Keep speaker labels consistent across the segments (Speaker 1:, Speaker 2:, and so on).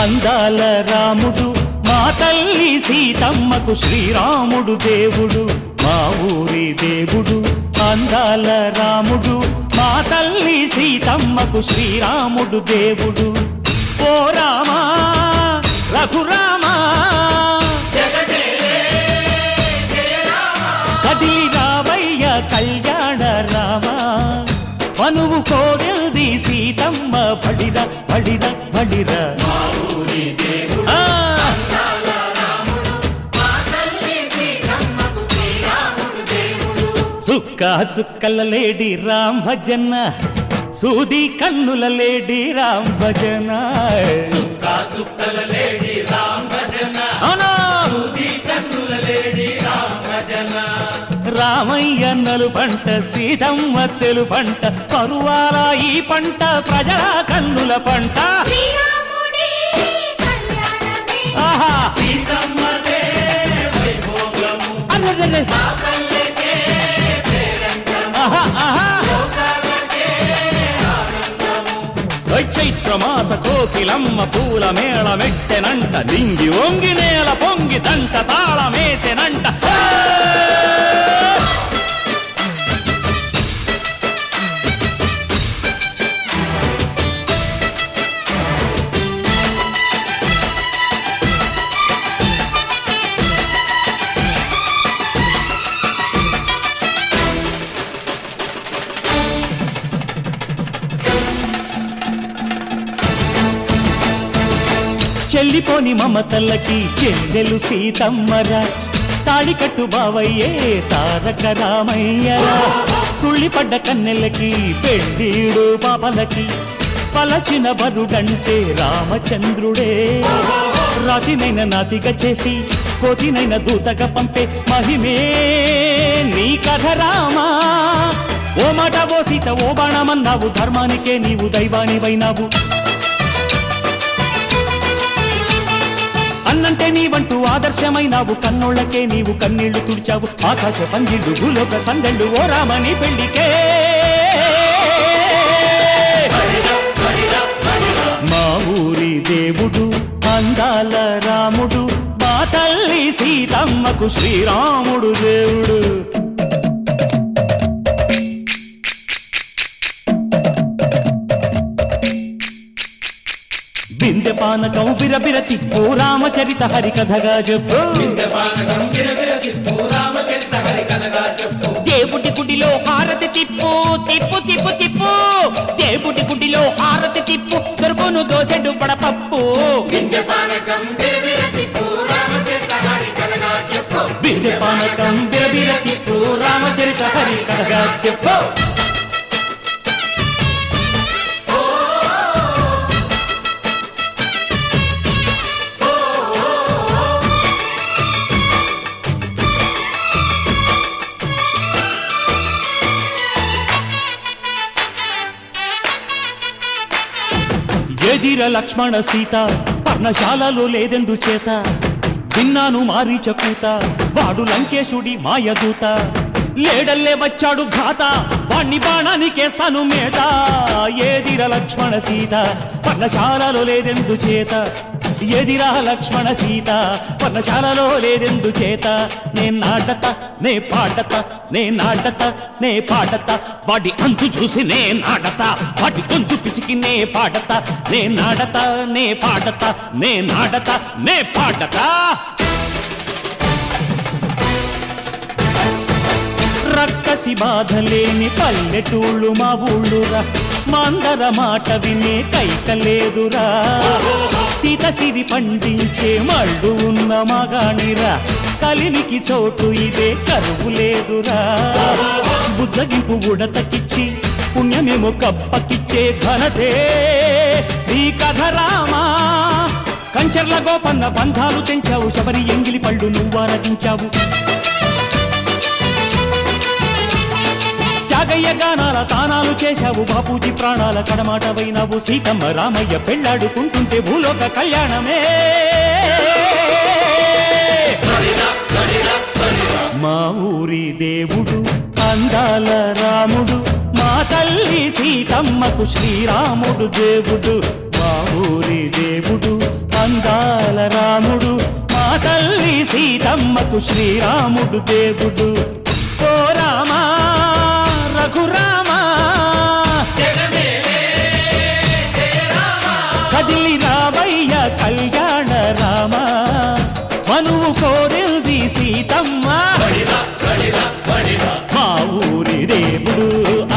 Speaker 1: అందాల రాముడు మా తల్లి సీతమ్మకు శ్రీరాముడు దేవుడు మా ఊరి దేవుడు అందాల రాముడు మా తల్లి సీతమ్మకు శ్రీరాముడు దేవుడు ఓ రామా రఘురామా కదిలి రావయ్య కళ్యాణ రామా మనువు కోగెల్ది సీతమ్మ బడిర బడిర బడిర చుక్క చుక్కల లేడి రామ్ భజన సూది కన్నుల లేడి రామ్ భజన రామయ్యన్నలు పంట సీతమ్మ తెలు పంట పరువాల ఈ పంట ప్రజల కన్నుల పంట ఆహా చైత్రమాస కోకిలమ్మ పూల మేళ మెట్టెనంట దింగి ఒంగి నేల పొంగి జంట తాళమేసెనంట చెల్లిపోని మమతల్లకి చెల్లెలు సీతమ్మరా తాళికట్టు బావయ్యే తారక రామయ్యరా తుళ్ళిపడ్డ కన్నెలకి పెళ్ళీడు పాపలకి పలచిన బరుడంటే రామచంద్రుడే రాతినైన నాతిగా చేసి కోతినైన దూతగా పంపే మహిమే నీ కథ రామా ఓ మాట ఓ సీత ఓ బాణమన్నావు ధర్మానికే నీవు దైవానివైనావు అన్నంటే నీవంటూ ఆదర్శమైనావు కన్నోళ్ళకే నీవు కన్నీళ్లు తుడిచావు ఆకాశ పందిళ్ళు భూలోక సందళ్ళు ఓ రామని పెళ్లికే మా ఊరి దేవుడు అందాల రాముడు మా తల్లి సీతమ్మకు శ్రీరాముడు దేవుడు బిందె పానకం బిరబిర తిప్పు రామచరిత హరికథగా చెప్పు దేవుడి గుడిలో హారతి తిప్పు తిప్పు తిప్పు తిప్పు దేవుడి గుడిలో హారతి తిప్పు దొరుకును దోసెడు పడపప్పు బిందె పానకం బిరబిర తిప్పు రామచరిత హరికథగా చెప్పు ఎదిర లక్ష్మణ సీత పర్ణశాలలో లేదెందు చేత విన్నాను మారీచ కూత వాడు లంకేశుడి మాయదూత లేడల్లే వచ్చాడు ఘాత వాణ్ణి బాణానికేస్తాను మేత ఏదిర లక్ష్మణ సీత పర్ణశాలలో లేదెందు చేత ఎదిరా లక్ష్మణ సీత పర్ణశాలలో లేదెందు చేత నే నాటత నే పాటత నే నాటత నే పాటత వాడి అంతు చూసి నే నాటత వాడి గొంతు పిసికి నే పాటత నే నాటత నే పాటత నే నాటత నే పాటత రక్కసి బాధలేని పల్లెటూళ్ళు మా ఊళ్ళురా మందర మాట వినే కైకలేదురా సీత సిరి పండించే మళ్ళు ఉన్న మగాణిరా కలిమికి చోటు ఇదే కరువు లేదురా బుజ్జగింపు ఉడతకిచ్చి పుణ్యమేమో కప్పకిచ్చే ఘనతే నీ కథ రామా కంచర్ల గోపన్న బంధాలు తెంచావు శబరి ఎంగిలి పళ్ళు నువ్వారగించావు త్యాగయ్య గానాల తానాలు చేశావు బాపూజీ ప్రాణాల కడమాటవైనావు సీతమ్మ రామయ్య పెళ్లాడుకుంటుంటే భూలోక కళ్యాణమే మా ఊరి దేవుడు అందాల రాముడు మా తల్లి సీతమ్మకు శ్రీరాముడు దేవుడు మా ఊరి దేవుడు సీతమ్మకు శ్రీరాముడు దేవుడు ఓ రామా రఘురామా కదిలి రావయ్య కళ్యాణ రామ మనువు కోరింది సీతమ్మ మా ఊరి దేవుడు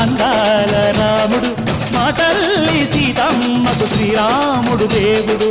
Speaker 1: అందాల రాముడు మా తల్లి సీతమ్మకు శ్రీరాముడు దేవుడు